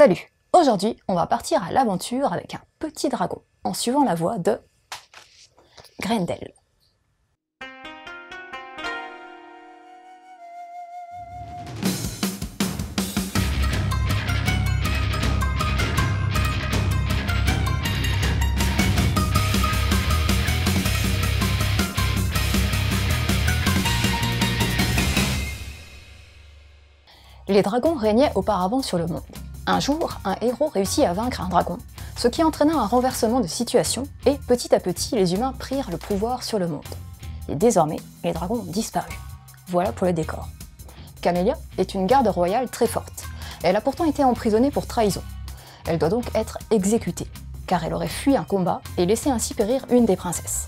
Salut! Aujourd'hui, on va partir à l'aventure avec un petit dragon, en suivant la voie de Grendel. Les dragons régnaient auparavant sur le monde. Un jour, un héros réussit à vaincre un dragon, ce qui entraîna un renversement de situation, et petit à petit, les humains prirent le pouvoir sur le monde. Et désormais, les dragons ont disparu. Voilà pour le décor. Camélia est une garde royale très forte. Elle a pourtant été emprisonnée pour trahison. Elle doit donc être exécutée, car elle aurait fui un combat et laissé ainsi périr une des princesses.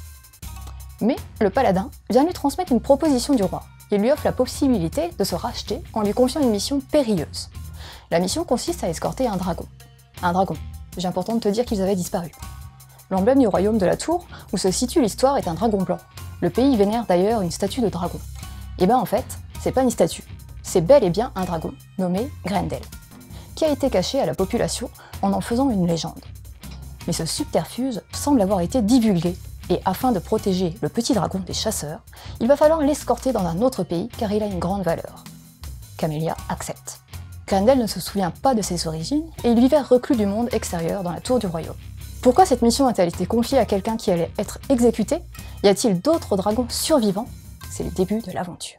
Mais le paladin vient lui transmettre une proposition du roi. Il lui offre la possibilité de se racheter en lui confiant une mission périlleuse. La mission consiste à escorter un dragon. Un dragon. J'ai important de te dire qu'ils avaient disparu. L'emblème du royaume de la Tour, où se situe l'histoire, est un dragon blanc. Le pays vénère d'ailleurs une statue de dragon. Et ben en fait, c'est pas une statue. C'est bel et bien un dragon, nommé Grendel, qui a été caché à la population en faisant une légende. Mais ce subterfuge semble avoir été divulgué, et afin de protéger le petit dragon des chasseurs, il va falloir l'escorter dans un autre pays car il a une grande valeur. Camélia accepte. Grendel ne se souvient pas de ses origines et il vivait reclus du monde extérieur dans la tour du royaume. Pourquoi cette mission a-t-elle été confiée à quelqu'un qui allait être exécuté? Y a-t-il d'autres dragons survivants? C'est le début de l'aventure.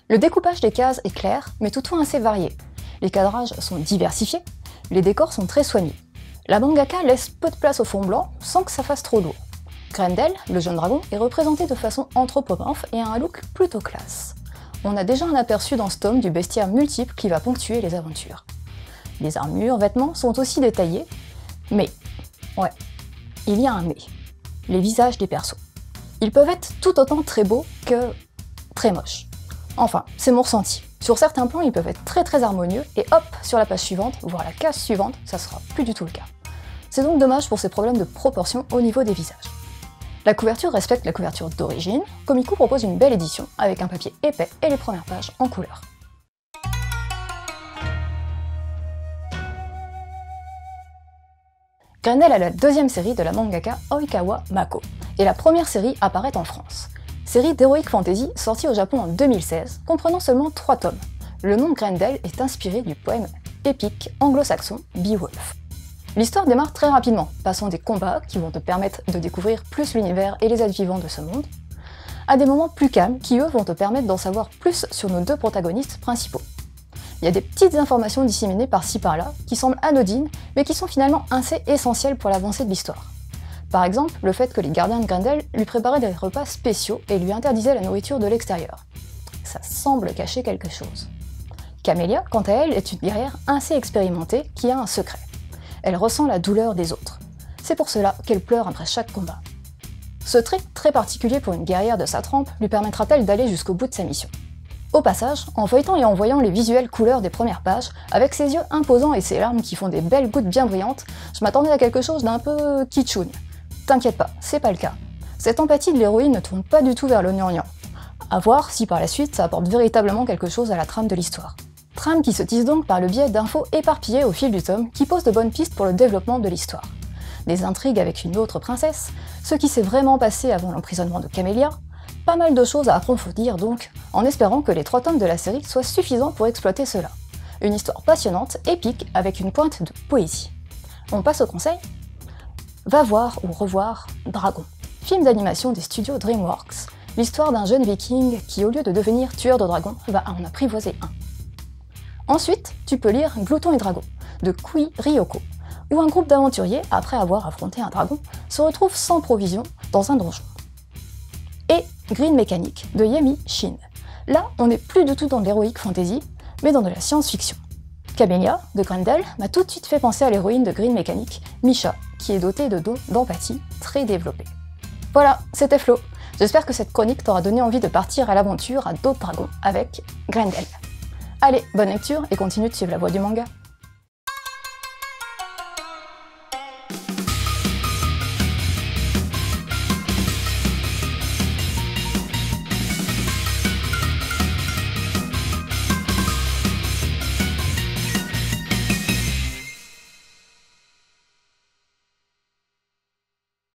Le découpage des cases est clair, mais toutefois assez varié. Les cadrages sont diversifiés, les décors sont très soignés. La mangaka laisse peu de place au fond blanc sans que ça fasse trop lourd. Grendel, le jeune dragon, est représenté de façon anthropomorphe et a un look plutôt classe. On a déjà un aperçu dans ce tome du bestiaire multiple qui va ponctuer les aventures. Les armures, vêtements sont aussi détaillés, mais, ouais, il y a un mais. Les visages des persos. Ils peuvent être tout autant très beaux que très moches. Enfin, c'est mon ressenti. Sur certains plans, ils peuvent être très harmonieux, et hop, sur la page suivante, voire la case suivante, ça sera plus du tout le cas. C'est donc dommage pour ces problèmes de proportion au niveau des visages. La couverture respecte la couverture d'origine, Comico propose une belle édition, avec un papier épais et les premières pages en couleur. Grendel est la deuxième série de la mangaka Oikawa Mako, et la première série apparaît en France. Série d'heroic fantasy sortie au Japon en 2016, comprenant seulement 3 tomes. Le nom Grendel est inspiré du poème épique anglo-saxon Beowulf. L'histoire démarre très rapidement, passant des combats qui vont te permettre de découvrir plus l'univers et les êtres vivants de ce monde, à des moments plus calmes qui eux vont te permettre d'en savoir plus sur nos deux protagonistes principaux. Il y a des petites informations disséminées par-ci par-là qui semblent anodines, mais qui sont finalement assez essentielles pour l'avancée de l'histoire. Par exemple, le fait que les gardiens de Grendel lui préparaient des repas spéciaux et lui interdisaient la nourriture de l'extérieur. Ça semble cacher quelque chose. Camélia, quant à elle, est une guerrière assez expérimentée qui a un secret. Elle ressent la douleur des autres. C'est pour cela qu'elle pleure après chaque combat. Ce trait très particulier pour une guerrière de sa trempe lui permettra-t-elle d'aller jusqu'au bout de sa mission. Au passage, en feuilletant et en voyant les visuelles couleurs des premières pages, avec ses yeux imposants et ses larmes qui font des belles gouttes bien brillantes, je m'attendais à quelque chose d'un peu kitschoun. T'inquiète pas, c'est pas le cas. Cette empathie de l'héroïne ne tourne pas du tout vers le gnangnan. À voir si par la suite ça apporte véritablement quelque chose à la trame de l'histoire. Trame qui se tisse donc par le biais d'infos éparpillées au fil du tome qui posent de bonnes pistes pour le développement de l'histoire. Des intrigues avec une autre princesse, ce qui s'est vraiment passé avant l'emprisonnement de Camélia, pas mal de choses à approfondir donc, en espérant que les 3 tomes de la série soient suffisants pour exploiter cela. Une histoire passionnante, épique, avec une pointe de poésie. On passe au conseil ? Va voir ou revoir Dragon, film d'animation des studios DreamWorks, l'histoire d'un jeune viking qui, au lieu de devenir tueur de dragons, va en apprivoiser un. Ensuite, tu peux lire Glouton et Dragon, de Kui Ryoko, où un groupe d'aventuriers, après avoir affronté un dragon, se retrouve sans provision dans un donjon. Et Green Mechanic, de Yami Shin. Là, on n'est plus du tout dans l'heroic fantasy, mais dans de la science-fiction. Camélia, de Grendel, m'a tout de suite fait penser à l'héroïne de Green Mechanic, Misha, qui est dotée de dons d'empathie très développés. Voilà, c'était Flo. J'espère que cette chronique t'aura donné envie de partir à l'aventure à d'autres dragons avec Grendel. Allez, bonne lecture et continue de suivre la voie du manga.